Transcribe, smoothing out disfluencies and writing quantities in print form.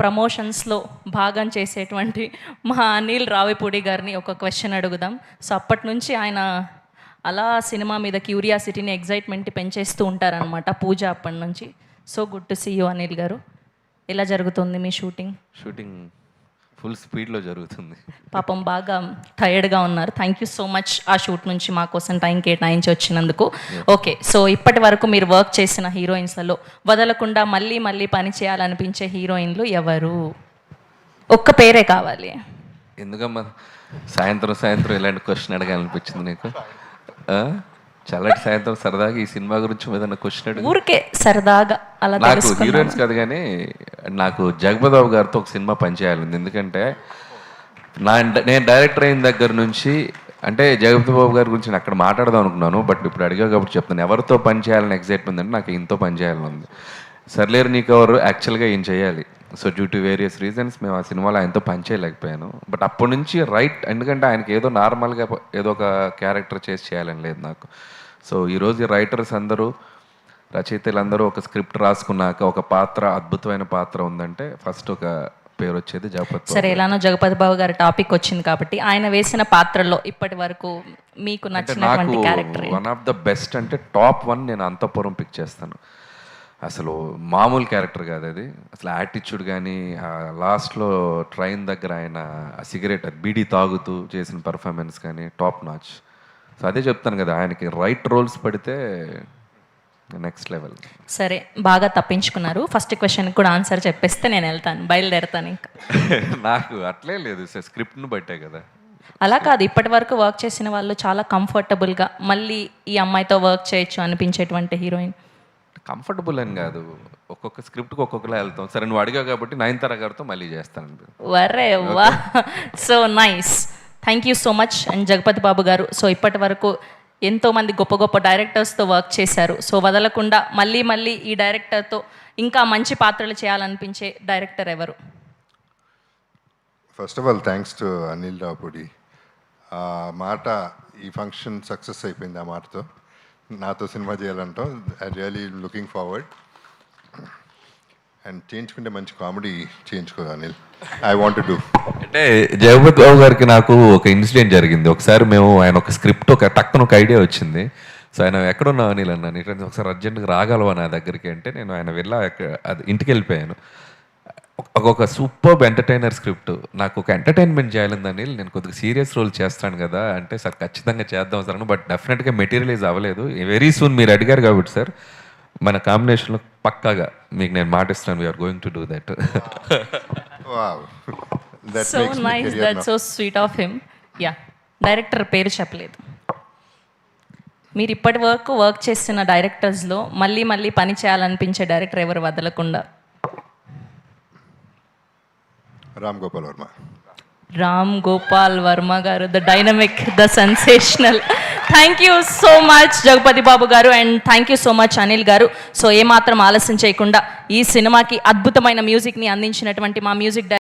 ప్రమోషన్స్లో భాగం చేసేటువంటి మా అనిల్ రావిపూడి గారిని ఒక క్వశ్చన్ అడుగుదాం. సో అప్పటి నుంచి ఆయన అలా సినిమా మీద క్యూరియాసిటీని, ఎగ్జైట్మెంట్ పెంచేస్తూ ఉంటారనమాట, పూజ అప్పటి నుంచి. So good to see you Anil గారు. ఎలా జరుగుతుంది మీ షూటింగ్? షూటింగ్ ఫుల్ స్పీడ్లో జరుగుతుంది. పాపం బాగా టైర్డ్గా ఉన్నారు. థ్యాంక్ యూ సో మచ్ ఆ షూట్ నుంచి మా కోసం టైం కేటాయించి వచ్చినందుకు. ఓకే, సో ఇప్పటి వరకు మీరు వర్క్ చేసిన హీరోయిన్స్లలో వదలకుండా మళ్ళీ మళ్ళీ పని చేయాలనిపించే హీరోయిన్లు ఎవరు? ఒక్క పేరే కావాలి. ఎందుకమ్మా సాయంత్రం ఇలాంటి క్వశ్చన్ అడగాలనిపించింది నీకు? చల్లటి సాయంత్రం సరదాగా ఈ సినిమా గురించి ఏదైనా క్వశ్చన్ అడిగి ఊరికే సరదాగా అలా నాకు హీరోయిన్స్ కాదు కానీ నాకు జగపతి బాబు గారితో ఒక సినిమా పనిచేయాలి. ఎందుకంటే నేను డైరెక్టర్ అయిన దగ్గర నుంచి, అంటే జగపతి బాబు గారి గురించి నేను అక్కడ మాట్లాడదాం అనుకున్నాను, బట్ ఇప్పుడు అడిగా కాబట్టి చెప్తాను. ఎవరితో పని చేయాలని ఎగ్జైట్మెంట్ అంటే నాకు ఇంతో పని చేయాలని ఉంది. సర్లేరు నీకెవరు యాక్చువల్గా ఏం చేయాలి. So due to various reasons మేము ఆ సినిమాలో ఆయనతో పనిచేయలేకపోయాను. బట్ అప్పటి నుంచి రైట్, ఎందుకంటే ఆయనకి ఏదో నార్మల్గా ఏదో ఒక క్యారెక్టర్ చేయాలని లేదు నాకు. సో ఈరోజు రైటర్స్ అందరూ, రచయితలందరూ ఒక స్క్రిప్ట్ రాసుకున్నాక ఒక పాత్ర, అద్భుతమైన పాత్ర ఉందంటే ఫస్ట్ ఒక పేరు వచ్చేది జగపతి. సరే, ఎలానో జగపతి బాబు గారి టాపిక్ వచ్చింది కాబట్టి ఆయన వేసిన పాత్రలో ఇప్పటి వరకు మీకు నచ్చినటువంటి character? One of the best అంటే టాప్ 1 నేను అంతఃపురం పిక్ చేస్తాను. అసలు మామూలు క్యారెక్టర్ కాదు అది. అసలు యాటిట్యూడ్ కానీ, లాస్ట్లో ట్రైన్ దగ్గర ఆయన సిగరెట్ బీడీ తాగుతూ చేసిన పర్ఫార్మెన్స్ కానీ టాప్ నాచ్. సో అదే చెప్తాను కదా, ఆయనకి రైట్ రోల్స్ పడితే నెక్స్ట్ లెవెల్. సరే, బాగా తప్పించుకున్నారు. ఫస్ట్ క్వశ్చన్ కూడా ఆన్సర్ చెప్పేస్తే నేను వెళ్తాను, బయలుదేరుతాను. ఇంకా నాకు అట్లే లేదు సార్, స్క్రిప్ట్ను బట్టే కదా. అలా కాదు, ఇప్పటి వరకు వర్క్ చేసిన వాళ్ళు చాలా కంఫర్టబుల్గా మళ్ళీ ఈ అమ్మాయితో వర్క్ చేయొచ్చు అనిపించేటువంటి హీరోయిన్? కంఫర్టబుల్ అని కాదు, ఒక్కొక్క స్క్రిప్ట్కి ఒక్కొక్కలా వెళ్తాం. సరే నువ్వు అడిగా కాబట్టి నయనతార గారితో మళ్ళీ చేస్తాను. వరే వా, so nice. Thank you so much. And Jagapathi Babu garu, so ఇప్పటి వరకు ఎంతోమంది గొప్ప గొప్ప డైరెక్టర్స్తో వర్క్ చేశారు. సో వదలకుండా మళ్ళీ మళ్ళీ ఈ డైరెక్టర్తో ఇంకా మంచి పాత్రలు చేయాలనిపించే డైరెక్టర్ ఎవరు? First of all thanks to Anil Ravipudi. ఆ మాట, ఈ ఫంక్షన్ సక్సెస్ అయిపోయింది ఆ మాటతో. నాతో సినిమా చేయాలంటాం. I really looking forward. And చేయించుకుంటే మంచి కామెడీ చేయించుకో Anil. I want to do. అంటే జగపతి బాబు గారికి నాకు ఒక ఇన్సిడెంట్ జరిగింది. ఒకసారి ఆయన ఒక స్క్రిప్ట్, ఒక టక్కున ఒక ఐడియా వచ్చింది. సో ఆయన ఎక్కడున్నావు అనిల్ అన్నాను, ఇట్లా ఒకసారి అర్జెంట్గా రాగలవా నా దగ్గరికి అంటే, నేను ఆయన అది ఇంటికి వెళ్ళిపోయాను. ఒక సూపర్బ్ ఎంటర్టైనర్ స్క్రిప్ట్, నాకు ఒక ఎంటర్టైన్మెంట్ చేయాలని అనిల్, నేను కొద్దిగా సీరియస్ రోల్ చేస్తాను కదా అంటే, సార్ ఖచ్చితంగా చేద్దాం సార్ అన్న, బట్ డెఫినెట్గా మెటీరియలైజ్ అవ్వలేదు. వెరీ సూన్ మీరు అడిగారు కాబట్టి సార్, మన కాంబినేషన్లో పక్కాగా మీకు నేను మాటిస్తున్నాను, we're going to do that. So nice, that so sweet of him. Yeah, director పేరు చెప్పలేదు. మీరు ఇప్పటి వరకు వర్క్ చేసిన డైరెక్టర్స్లో మళ్ళీ మళ్ళీ పని చేయాలనిపించే డైరెక్టర్ ఎవరు వదలకుండా? Ram Gopal Varma. Ram Gopal Varma garu, the dynamic, the sensational. Thank you so much Jagapathi Babu garu, and thank you so much Anil garu. So ఏమాత్రం ఆలస్యం చేయకుండా ఈ సినిమాకి అద్భుతమైన మ్యూజిక్ని అందించినటువంటి మా మ్యూజిక్